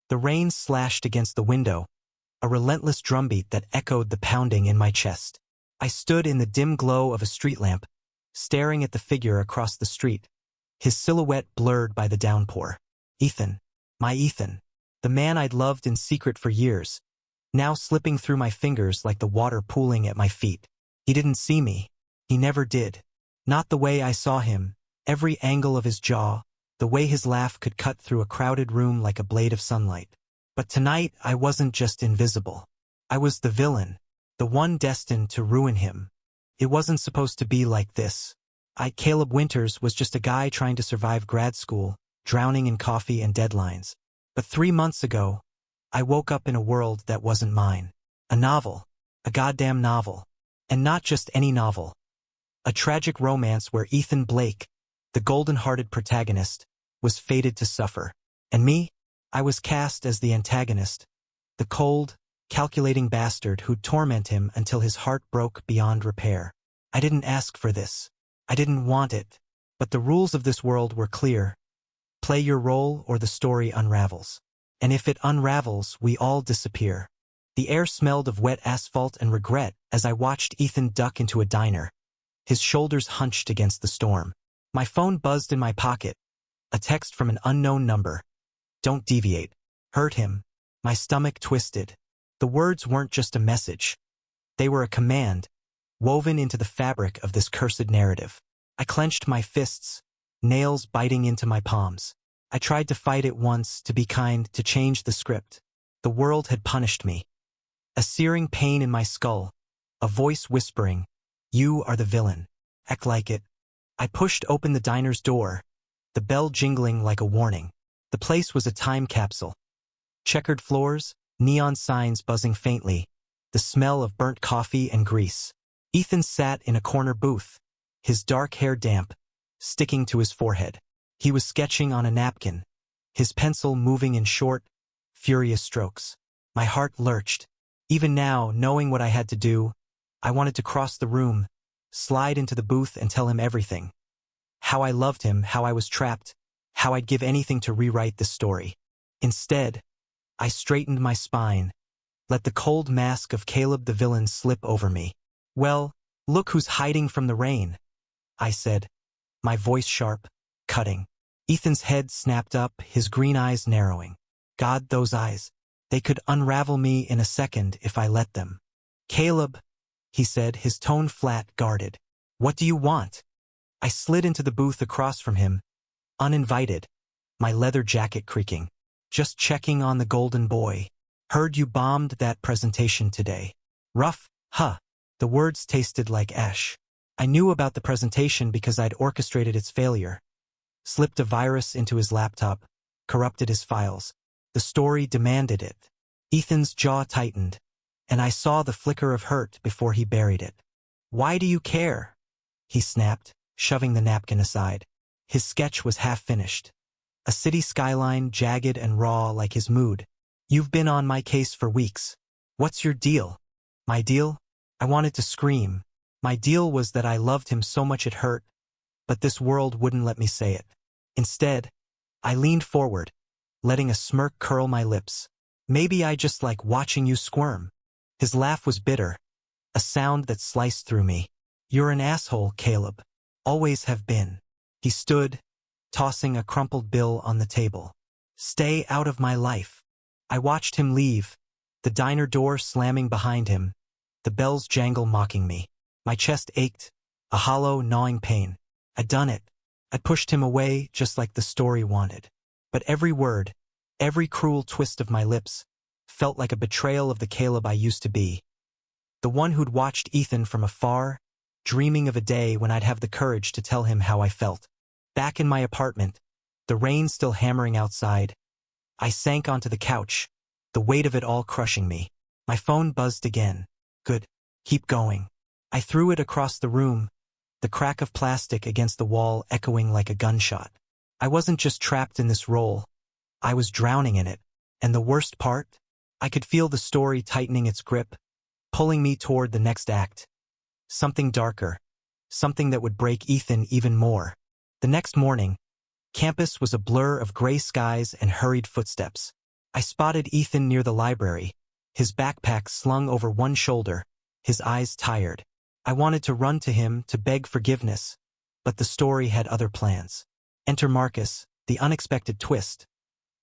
The rain slashed against the window, a relentless drumbeat that echoed the pounding in my chest. I stood in the dim glow of a street lamp, staring at the figure across the street, his silhouette blurred by the downpour. Ethan. My Ethan. The man I'd loved in secret for years, now slipping through my fingers like the water pooling at my feet. He didn't see me. He never did. Not the way I saw him, every angle of his jaw, the way his laugh could cut through a crowded room like a blade of sunlight. But tonight I wasn't just invisible. I was the villain, the one destined to ruin him. It wasn't supposed to be like this. Caleb Winters was just a guy trying to survive grad school, drowning in coffee and deadlines. But 3 months ago, I woke up in a world that wasn't mine. A novel. A goddamn novel. And not just any novel. A tragic romance where Ethan Blake, the golden-hearted protagonist, was fated to suffer. And me? I was cast as the antagonist. The cold, calculating bastard who'd torment him until his heart broke beyond repair. I didn't ask for this. I didn't want it. But the rules of this world were clear. Play your role or the story unravels. And if it unravels, we all disappear. The air smelled of wet asphalt and regret as I watched Ethan duck into a diner, his shoulders hunched against the storm. My phone buzzed in my pocket. A text from an unknown number. Don't deviate. Hurt him. My stomach twisted. The words weren't just a message. They were a command, woven into the fabric of this cursed narrative. I clenched my fists, nails biting into my palms. I tried to fight it once, to be kind, to change the script. The world had punished me. A searing pain in my skull. A voice whispering, "You are the villain. Act like it." I pushed open the diner's door, the bell jingling like a warning. The place was a time capsule. Checkered floors, neon signs buzzing faintly, the smell of burnt coffee and grease. Ethan sat in a corner booth, his dark hair damp, sticking to his forehead. He was sketching on a napkin, his pencil moving in short, furious strokes. My heart lurched. Even now, knowing what I had to do, I wanted to cross the room, slide into the booth and tell him everything. How I loved him, how I was trapped, how I'd give anything to rewrite this story. Instead, I straightened my spine, let the cold mask of Caleb the villain slip over me. "Well, look who's hiding from the rain," I said, my voice sharp, cutting. Ethan's head snapped up, his green eyes narrowing. God, those eyes. They could unravel me in a second if I let them. "Caleb," he said, his tone flat, guarded. "What do you want?" I slid into the booth across from him, uninvited, my leather jacket creaking. "Just checking on the golden boy. Heard you bombed that presentation today." "Rough, huh?" The words tasted like ash. I knew about the presentation because I'd orchestrated its failure. Slipped a virus into his laptop, corrupted his files. The story demanded it. Ethan's jaw tightened, and I saw the flicker of hurt before he buried it. "Why do you care?" he snapped, shoving the napkin aside. His sketch was half finished. A city skyline jagged and raw like his mood. "You've been on my case for weeks. What's your deal?" "My deal?" I wanted to scream. My deal was that I loved him so much it hurt, but this world wouldn't let me say it. Instead, I leaned forward, letting a smirk curl my lips. "Maybe I just like watching you squirm." His laugh was bitter, a sound that sliced through me. "You're an asshole, Caleb. Always have been." He stood, tossing a crumpled bill on the table. "Stay out of my life." I watched him leave, the diner door slamming behind him, the bells jangle mocking me. My chest ached, a hollow, gnawing pain. I'd done it. I'd pushed him away just like the story wanted. But every word, every cruel twist of my lips, felt like a betrayal of the Caleb I used to be. The one who'd watched Ethan from afar, dreaming of a day when I'd have the courage to tell him how I felt. Back in my apartment, the rain still hammering outside, I sank onto the couch, the weight of it all crushing me. My phone buzzed again. "Good. Keep going." I threw it across the room, the crack of plastic against the wall echoing like a gunshot. I wasn't just trapped in this role. I was drowning in it. And the worst part? I could feel the story tightening its grip, pulling me toward the next act. Something darker. Something that would break Ethan even more. The next morning, campus was a blur of gray skies and hurried footsteps. I spotted Ethan near the library, his backpack slung over one shoulder, his eyes tired. I wanted to run to him to beg forgiveness, but the story had other plans. Enter Marcus, the unexpected twist.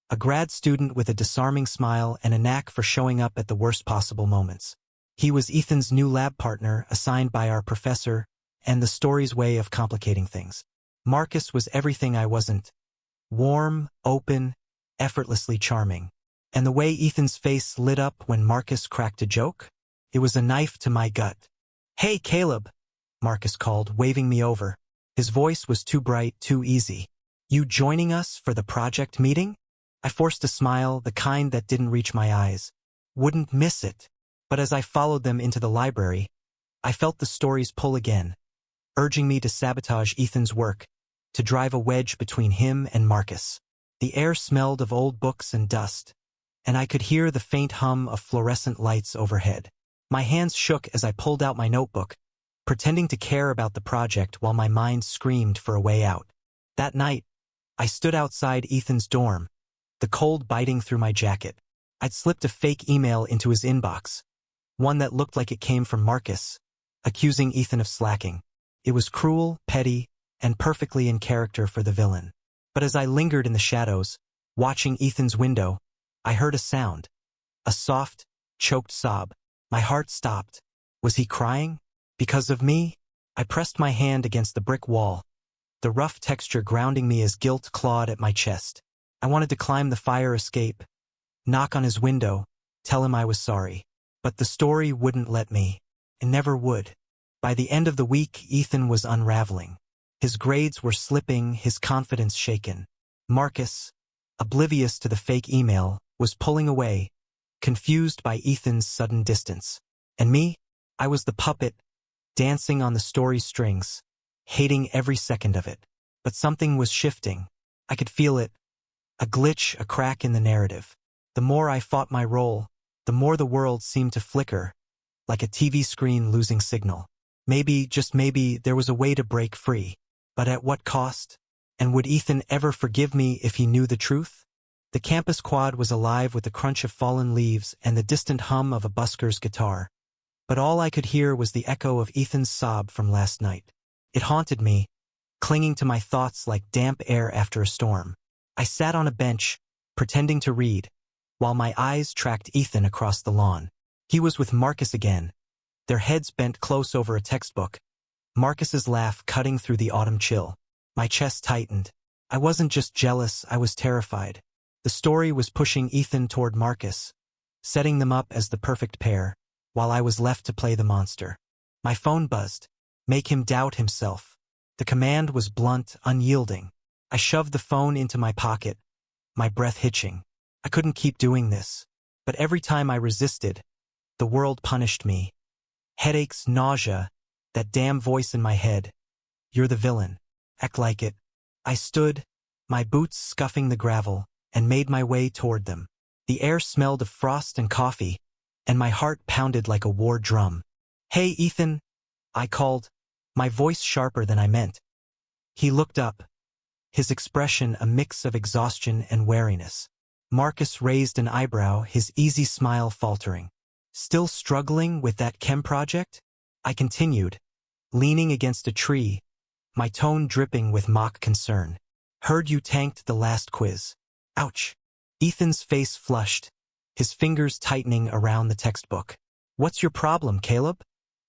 A grad student with a disarming smile and a knack for showing up at the worst possible moments. He was Ethan's new lab partner assigned by our professor, and the story's way of complicating things. Marcus was everything I wasn't. Warm, open, effortlessly charming. And the way Ethan's face lit up when Marcus cracked a joke? It was a knife to my gut. "Hey, Caleb," Marcus called, waving me over. His voice was too bright, too easy. "You joining us for the project meeting?" I forced a smile, the kind that didn't reach my eyes. Wouldn't miss it. But as I followed them into the library, I felt the story's pull again, urging me to sabotage Ethan's work, to drive a wedge between him and Marcus. The air smelled of old books and dust, and I could hear the faint hum of fluorescent lights overhead. My hands shook as I pulled out my notebook, pretending to care about the project while my mind screamed for a way out. That night, I stood outside Ethan's dorm, the cold biting through my jacket. I'd slipped a fake email into his inbox, one that looked like it came from Marcus, accusing Ethan of slacking. It was cruel, petty, and perfectly in character for the villain. But as I lingered in the shadows, watching Ethan's window, I heard a sound. A soft, choked sob. My heart stopped. Was he crying? Because of me? I pressed my hand against the brick wall, the rough texture grounding me as guilt clawed at my chest. I wanted to climb the fire escape, knock on his window, tell him I was sorry. But the story wouldn't let me. It never would. By the end of the week, Ethan was unraveling. His grades were slipping, his confidence shaken. Marcus, oblivious to the fake email, was pulling away, confused by Ethan's sudden distance. And me? I was the puppet, dancing on the story's strings, hating every second of it. But something was shifting. I could feel it. A glitch, a crack in the narrative. The more I fought my role, the more the world seemed to flicker, like a TV screen losing signal. Maybe, just maybe, there was a way to break free. But at what cost? And would Ethan ever forgive me if he knew the truth? The campus quad was alive with the crunch of fallen leaves and the distant hum of a busker's guitar. But all I could hear was the echo of Ethan's sob from last night. It haunted me, clinging to my thoughts like damp air after a storm. I sat on a bench, pretending to read, while my eyes tracked Ethan across the lawn. He was with Marcus again, their heads bent close over a textbook, Marcus's laugh cutting through the autumn chill. My chest tightened. I wasn't just jealous, I was terrified. The story was pushing Ethan toward Marcus, setting them up as the perfect pair, while I was left to play the monster. My phone buzzed. Make him doubt himself. The command was blunt, unyielding. I shoved the phone into my pocket, my breath hitching. I couldn't keep doing this. But every time I resisted, the world punished me. Headaches, nausea, that damn voice in my head. You're the villain. Act like it. I stood, my boots scuffing the gravel, and made my way toward them. The air smelled of frost and coffee, and my heart pounded like a war drum. "Hey, Ethan," I called, my voice sharper than I meant. He looked up, his expression a mix of exhaustion and wariness. Marcus raised an eyebrow, his easy smile faltering. "Still struggling with that chem project?" I continued, leaning against a tree, my tone dripping with mock concern. "Heard you tanked the last quiz." Ouch. Ethan's face flushed, his fingers tightening around the textbook. "What's your problem, Caleb?"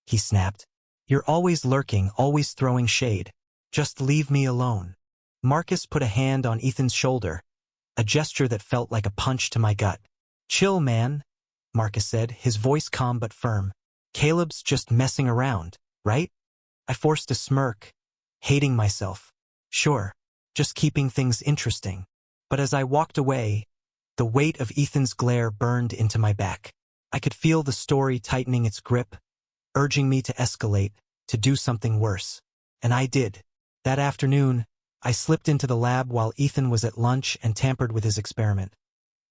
he snapped. "You're always lurking, always throwing shade. Just leave me alone." Marcus put a hand on Ethan's shoulder, a gesture that felt like a punch to my gut. "Chill, man," Marcus said, his voice calm but firm. "Caleb's just messing around, right?" I forced a smirk, hating myself. Sure, just keeping things interesting. But as I walked away, the weight of Ethan's glare burned into my back. I could feel the story tightening its grip, urging me to escalate, to do something worse. And I did. That afternoon, I slipped into the lab while Ethan was at lunch and tampered with his experiment.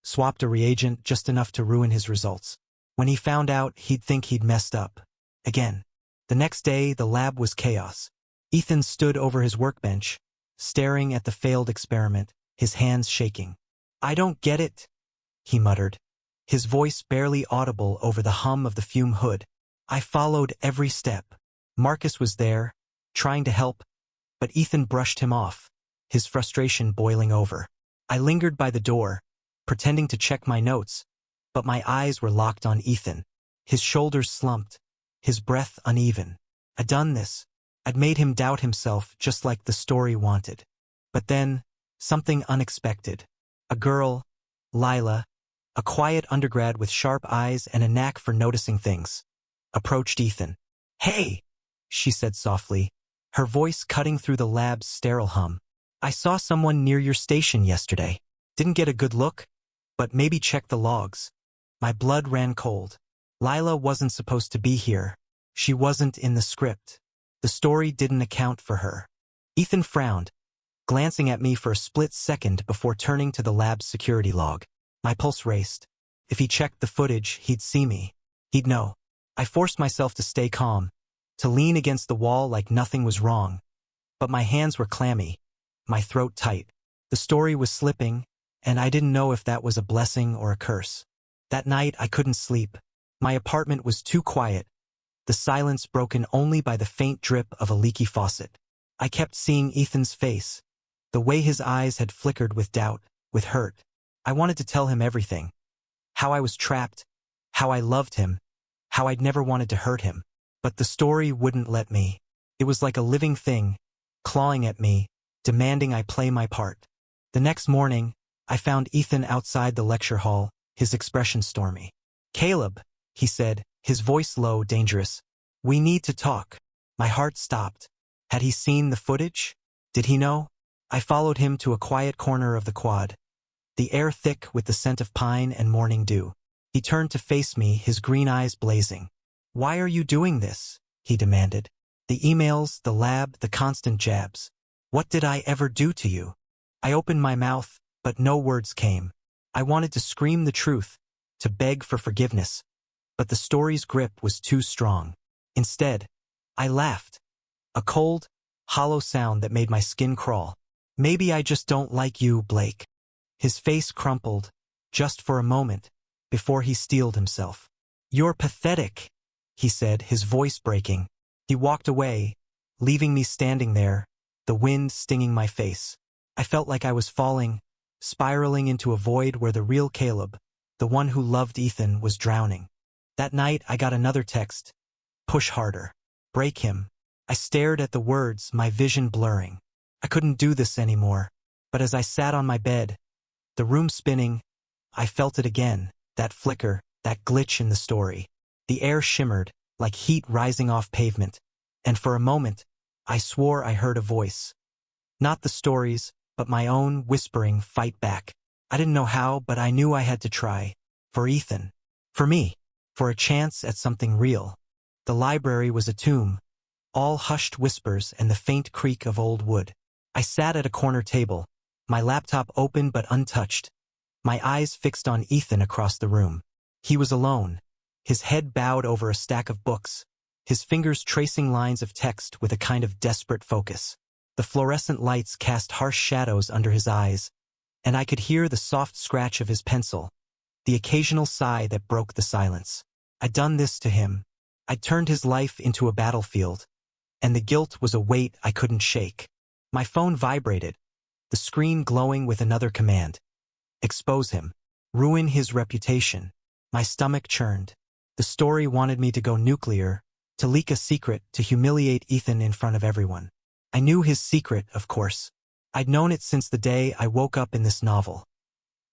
Swapped a reagent just enough to ruin his results. When he found out, he'd think he'd messed up. Again. The next day, the lab was chaos. Ethan stood over his workbench, staring at the failed experiment, his hands shaking. "I don't get it," he muttered, his voice barely audible over the hum of the fume hood. I followed every step. Marcus was there, trying to help, but Ethan brushed him off, his frustration boiling over. I lingered by the door, pretending to check my notes, but my eyes were locked on Ethan. His shoulders slumped, his breath uneven. I'd done this. I'd made him doubt himself just like the story wanted. But then, something unexpected. A girl, Lila, a quiet undergrad with sharp eyes and a knack for noticing things, approached Ethan. "Hey," she said softly, her voice cutting through the lab's sterile hum. "I saw someone near your station yesterday. Didn't get a good look, but maybe check the logs." My blood ran cold. Lila wasn't supposed to be here. She wasn't in the script. The story didn't account for her. Ethan frowned, glancing at me for a split second before turning to the lab's security log. My pulse raced. If he checked the footage, he'd see me. He'd know. I forced myself to stay calm, to lean against the wall like nothing was wrong. But my hands were clammy, my throat tight. The story was slipping, and I didn't know if that was a blessing or a curse. That night I couldn't sleep. My apartment was too quiet, the silence broken only by the faint drip of a leaky faucet. I kept seeing Ethan's face, the way his eyes had flickered with doubt, with hurt. I wanted to tell him everything. How I was trapped, how I loved him, how I'd never wanted to hurt him. But the story wouldn't let me. It was like a living thing, clawing at me, demanding I play my part. The next morning, I found Ethan outside the lecture hall, his expression stormy. "Caleb," he said, his voice low, dangerous. "We need to talk." My heart stopped. Had he seen the footage? Did he know? I followed him to a quiet corner of the quad, the air thick with the scent of pine and morning dew. He turned to face me, his green eyes blazing. "Why are you doing this?" he demanded. "The emails, the lab, the constant jabs. What did I ever do to you?" I opened my mouth, but no words came. I wanted to scream the truth, to beg for forgiveness, but the story's grip was too strong. Instead, I laughed. A cold, hollow sound that made my skin crawl. "Maybe I just don't like you, Blake." His face crumpled, just for a moment, before he steeled himself. "You're pathetic," he said, his voice breaking. He walked away, leaving me standing there, the wind stinging my face. I felt like I was falling, spiraling into a void where the real Caleb, the one who loved Ethan, was drowning. That night I got another text. "Push harder. Break him." I stared at the words, my vision blurring. I couldn't do this anymore. But as I sat on my bed, the room spinning, I felt it again, that flicker, that glitch in the story. The air shimmered, like heat rising off pavement, and for a moment, I swore I heard a voice. Not the story's, but my own, whispering, "Fight back." I didn't know how, but I knew I had to try. For Ethan. For me. For a chance at something real. The library was a tomb, all hushed whispers and the faint creak of old wood. I sat at a corner table, my laptop open but untouched, my eyes fixed on Ethan across the room. He was alone, his head bowed over a stack of books, his fingers tracing lines of text with a kind of desperate focus. The fluorescent lights cast harsh shadows under his eyes, and I could hear the soft scratch of his pencil, the occasional sigh that broke the silence. I'd done this to him. I'd turned his life into a battlefield, and the guilt was a weight I couldn't shake. My phone vibrated, the screen glowing with another command. Expose him. Ruin his reputation. My stomach churned. The story wanted me to go nuclear, to leak a secret, to humiliate Ethan in front of everyone. I knew his secret, of course. I'd known it since the day I woke up in this novel.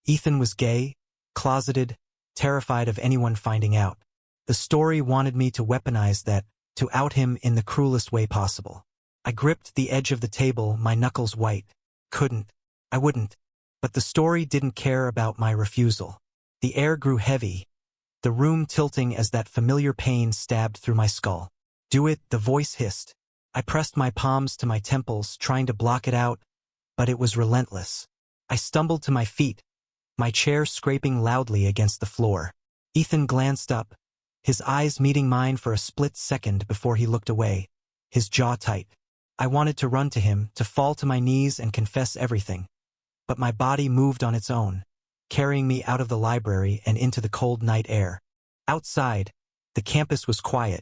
Ethan was gay, closeted, terrified of anyone finding out. The story wanted me to weaponize that, to out him in the cruelest way possible. I gripped the edge of the table, my knuckles white. Couldn't. I wouldn't. But the story didn't care about my refusal. The air grew heavy, the room tilting as that familiar pain stabbed through my skull. "Do it," the voice hissed. I pressed my palms to my temples, trying to block it out, but it was relentless. I stumbled to my feet, my chair scraping loudly against the floor. Ethan glanced up, his eyes meeting mine for a split second before he looked away, his jaw tight. I wanted to run to him, to fall to my knees and confess everything. But my body moved on its own. carrying me out of the library and into the cold night air. Outside, the campus was quiet,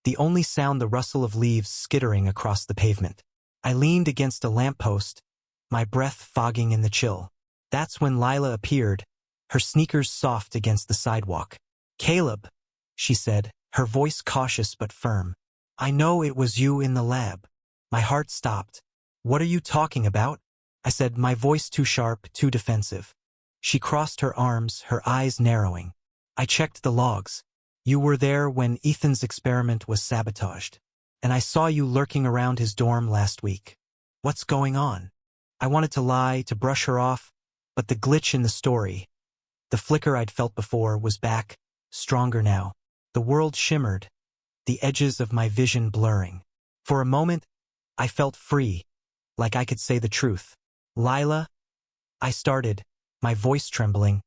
the only sound the rustle of leaves skittering across the pavement. I leaned against a lamppost, my breath fogging in the chill. That's when Lila appeared, her sneakers soft against the sidewalk. "Caleb," she said, her voice cautious but firm. "I know it was you in the lab." My heart stopped. "What are you talking about?" I said, my voice too sharp, too defensive. She crossed her arms, her eyes narrowing. "I checked the logs. You were there when Ethan's experiment was sabotaged. And I saw you lurking around his dorm last week. What's going on?" I wanted to lie, to brush her off, but the glitch in the story, the flicker I'd felt before, was back, stronger now. The world shimmered, the edges of my vision blurring. For a moment, I felt free, like I could say the truth. "Lila," I started, my voice trembling.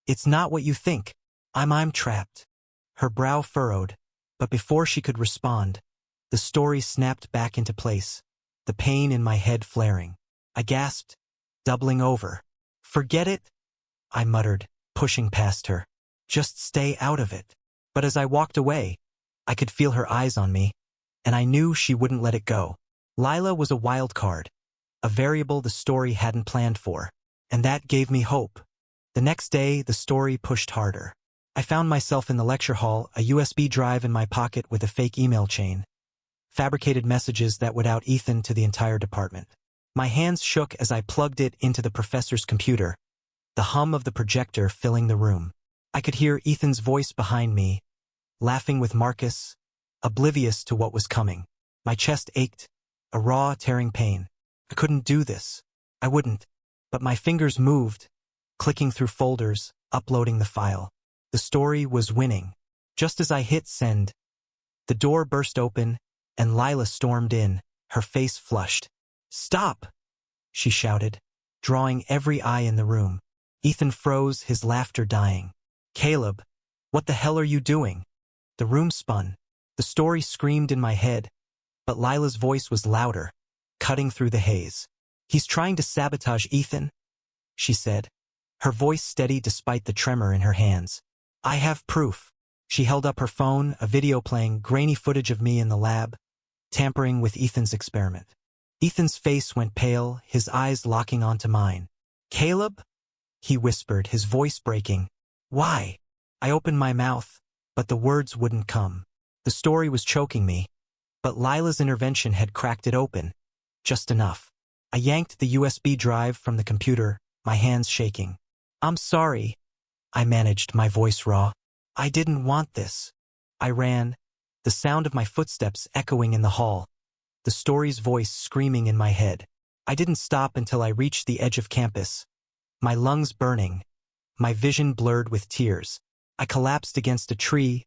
"It's not what you think. I'm trapped." Her brow furrowed, but before she could respond, the story snapped back into place, the pain in my head flaring. I gasped, doubling over. "Forget it," I muttered, pushing past her. "Just stay out of it." But as I walked away, I could feel her eyes on me, and I knew she wouldn't let it go. Lila was a wild card, a variable the story hadn't planned for, and that gave me hope. The next day, the story pushed harder. I found myself in the lecture hall, a USB drive in my pocket with a fake email chain, fabricated messages that would out Ethan to the entire department. My hands shook as I plugged it into the professor's computer, the hum of the projector filling the room. I could hear Ethan's voice behind me, laughing with Marcus, oblivious to what was coming. My chest ached, a raw, tearing pain. I couldn't do this. I wouldn't. But my fingers moved, clicking through folders, uploading the file. The story was winning. Just as I hit send, the door burst open, and Lila stormed in, her face flushed. "Stop!" she shouted, drawing every eye in the room. Ethan froze, his laughter dying. "Caleb, what the hell are you doing?" The room spun. The story screamed in my head, but Lila's voice was louder, cutting through the haze. "He's trying to sabotage Ethan," she said, her voice steady despite the tremor in her hands. "I have proof." She held up her phone, a video playing, grainy footage of me in the lab, tampering with Ethan's experiment. Ethan's face went pale, his eyes locking onto mine. "Caleb?" he whispered, his voice breaking. "Why?" I opened my mouth, but the words wouldn't come. The story was choking me, but Lila's intervention had cracked it open. Just enough. I yanked the USB drive from the computer, my hands shaking. "I'm sorry," I managed, my voice raw. "I didn't want this." I ran, the sound of my footsteps echoing in the hall, the story's voice screaming in my head. I didn't stop until I reached the edge of campus, my lungs burning, my vision blurred with tears. I collapsed against a tree,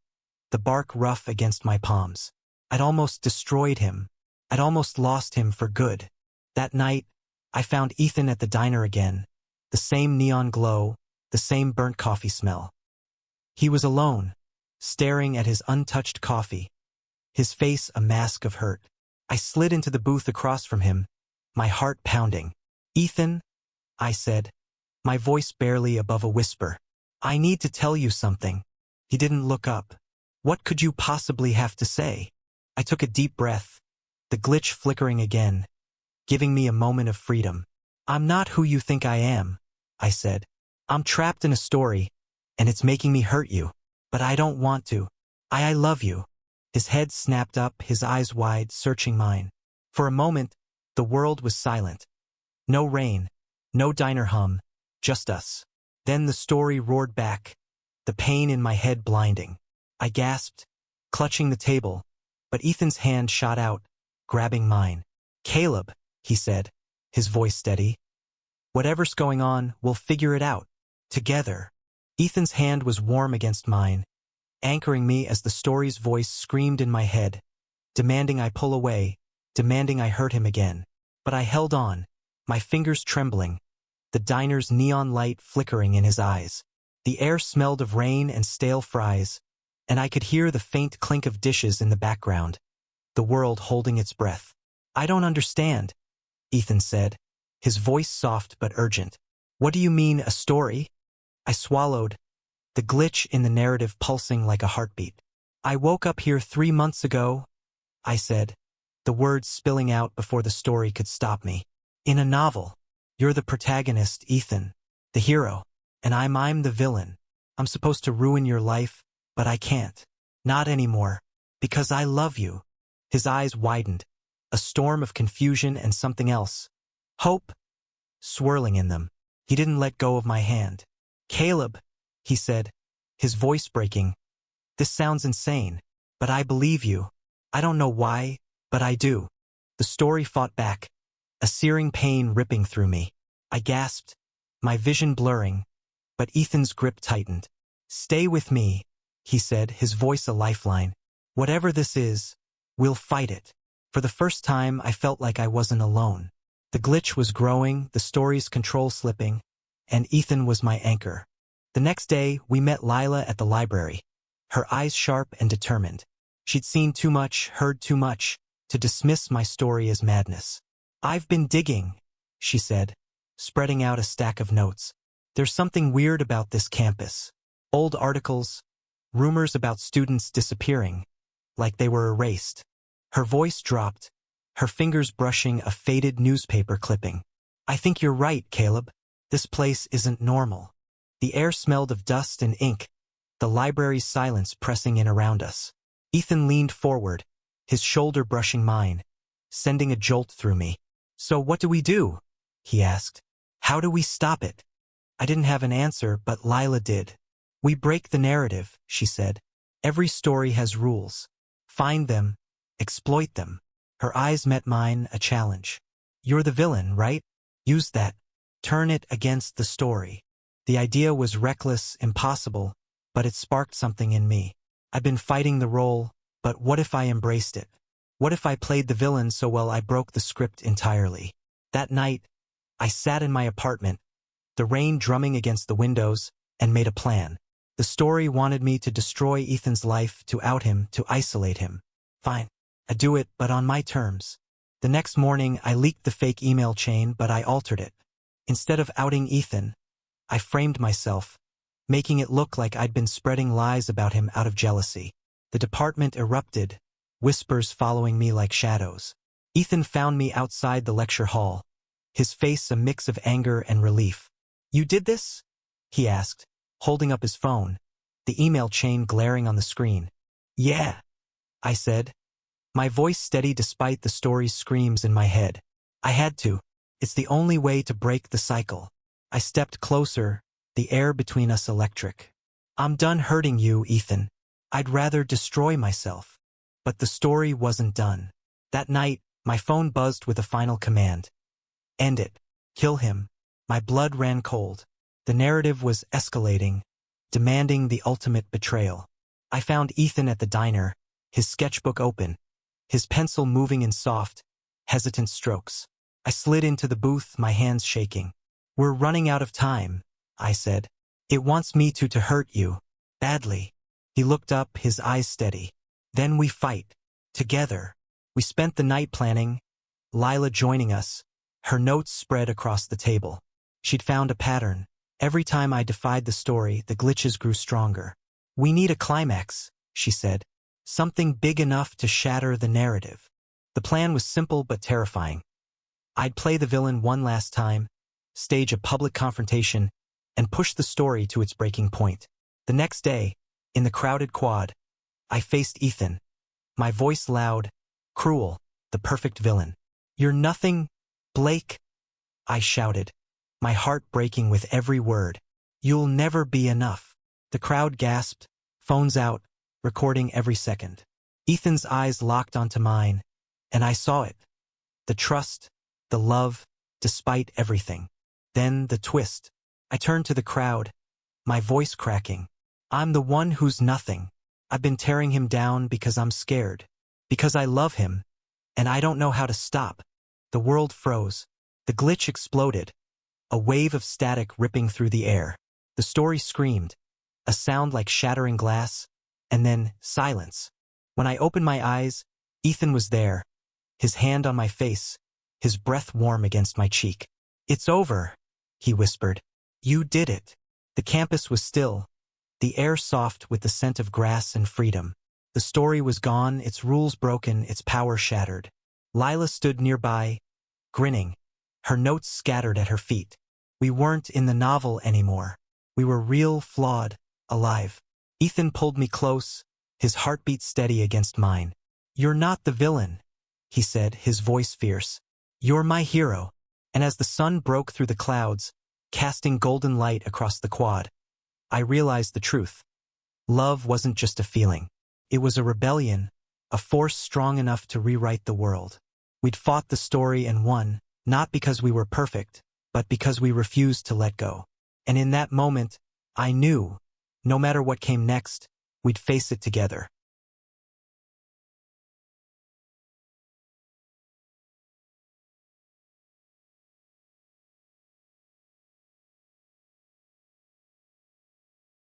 the bark rough against my palms. I'd almost destroyed him. I'd almost lost him for good. That night, I found Ethan at the diner again, the same neon glow, the same burnt coffee smell. He was alone, staring at his untouched coffee, his face a mask of hurt. I slid into the booth across from him, my heart pounding. "Ethan," I said, my voice barely above a whisper. "I need to tell you something." He didn't look up. What could you possibly have to say? I took a deep breath, the glitch flickering again, giving me a moment of freedom. "I'm not who you think I am," I said. "I'm trapped in a story, and it's making me hurt you. But I don't want to. I love you." His head snapped up, his eyes wide, searching mine. For a moment, the world was silent. No rain, no diner hum, just us. Then the story roared back, the pain in my head blinding. I gasped, clutching the table, but Ethan's hand shot out, grabbing mine. "Caleb," he said, his voice steady. "Whatever's going on, we'll figure it out. Together." Ethan's hand was warm against mine, anchoring me as the story's voice screamed in my head, demanding I pull away, demanding I hurt him again. But I held on, my fingers trembling, the diner's neon light flickering in his eyes. The air smelled of rain and stale fries, and I could hear the faint clink of dishes in the background, the world holding its breath. "I don't understand," Ethan said, his voice soft but urgent. "What do you mean, a story?" I swallowed, the glitch in the narrative pulsing like a heartbeat. I woke up here 3 months ago, I said, the words spilling out before the story could stop me. In a novel, you're the protagonist, Ethan, the hero, and I'm the villain. I'm supposed to ruin your life, but I can't. Not anymore. Because I love you. His eyes widened, a storm of confusion and something else. Hope, swirling in them. He didn't let go of my hand. Caleb, he said, his voice breaking. This sounds insane, but I believe you. I don't know why, but I do. The story fought back, a searing pain ripping through me. I gasped, my vision blurring, but Ethan's grip tightened. Stay with me, he said, his voice a lifeline. Whatever this is, we'll fight it. For the first time, I felt like I wasn't alone. The glitch was growing, the story's control slipping, and Ethan was my anchor. The next day, we met Lila at the library, her eyes sharp and determined. She'd seen too much, heard too much, to dismiss my story as madness. I've been digging, she said, spreading out a stack of notes. There's something weird about this campus. Old articles, rumors about students disappearing, like they were erased. Her voice dropped, her fingers brushing a faded newspaper clipping. I think you're right, Caleb. This place isn't normal. The air smelled of dust and ink, the library's silence pressing in around us. Ethan leaned forward, his shoulder brushing mine, sending a jolt through me. So what do we do? He asked. How do we stop it? I didn't have an answer, but Lila did. We break the narrative, she said. Every story has rules. Find them, exploit them. Her eyes met mine, a challenge. You're the villain, right? Use that. Turn it against the story. The idea was reckless, impossible, but it sparked something in me. I've been fighting the role, but what if I embraced it? What if I played the villain so well I broke the script entirely? That night, I sat in my apartment, the rain drumming against the windows, and made a plan. The story wanted me to destroy Ethan's life, to out him, to isolate him. Fine. I'd do it, but on my terms. The next morning, I leaked the fake email chain, but I altered it. Instead of outing Ethan, I framed myself, making it look like I'd been spreading lies about him out of jealousy. The department erupted, whispers following me like shadows. Ethan found me outside the lecture hall, his face a mix of anger and relief. You did this? He asked, holding up his phone, the email chain glaring on the screen. Yeah, I said, my voice steady despite the story's screams in my head. I had to. It's the only way to break the cycle. I stepped closer, the air between us electric. I'm done hurting you, Ethan. I'd rather destroy myself. But the story wasn't done. That night, my phone buzzed with a final command. End it. Kill him. My blood ran cold. The narrative was escalating, demanding the ultimate betrayal. I found Ethan at the diner, his sketchbook open, his pencil moving in soft, hesitant strokes. I slid into the booth, my hands shaking. We're running out of time, I said. It wants me to hurt you. Badly. He looked up, his eyes steady. Then we fight. Together. We spent the night planning, Lila joining us, her notes spread across the table. She'd found a pattern. Every time I defied the story, the glitches grew stronger. We need a climax, she said. Something big enough to shatter the narrative. The plan was simple but terrifying. I'd play the villain one last time, stage a public confrontation, and push the story to its breaking point. The next day, in the crowded quad, I faced Ethan, my voice loud, cruel, the perfect villain. You're nothing, Blake, I shouted, my heart breaking with every word. You'll never be enough. The crowd gasped, phones out, recording every second. Ethan's eyes locked onto mine, and I saw it. The trust, the love, despite everything. Then the twist. I turned to the crowd, my voice cracking. I'm the one who's nothing. I've been tearing him down because I'm scared. Because I love him, and I don't know how to stop. The world froze. The glitch exploded. A wave of static ripping through the air. The story screamed, a sound like shattering glass, and then silence. When I opened my eyes, Ethan was there, his hand on my face, his breath warm against my cheek. It's over, he whispered. You did it. The campus was still, the air soft with the scent of grass and freedom. The story was gone, its rules broken, its power shattered. Lila stood nearby, grinning, her notes scattered at her feet. We weren't in the novel anymore. We were real, flawed, alive. Ethan pulled me close, his heartbeat steady against mine. "You're not the villain," he said, his voice fierce. "You're my hero." And as the sun broke through the clouds, casting golden light across the quad, I realized the truth. Love wasn't just a feeling. It was a rebellion, a force strong enough to rewrite the world. We'd fought the story and won, not because we were perfect, but because we refused to let go. And in that moment, I knew, no matter what came next, we'd face it together.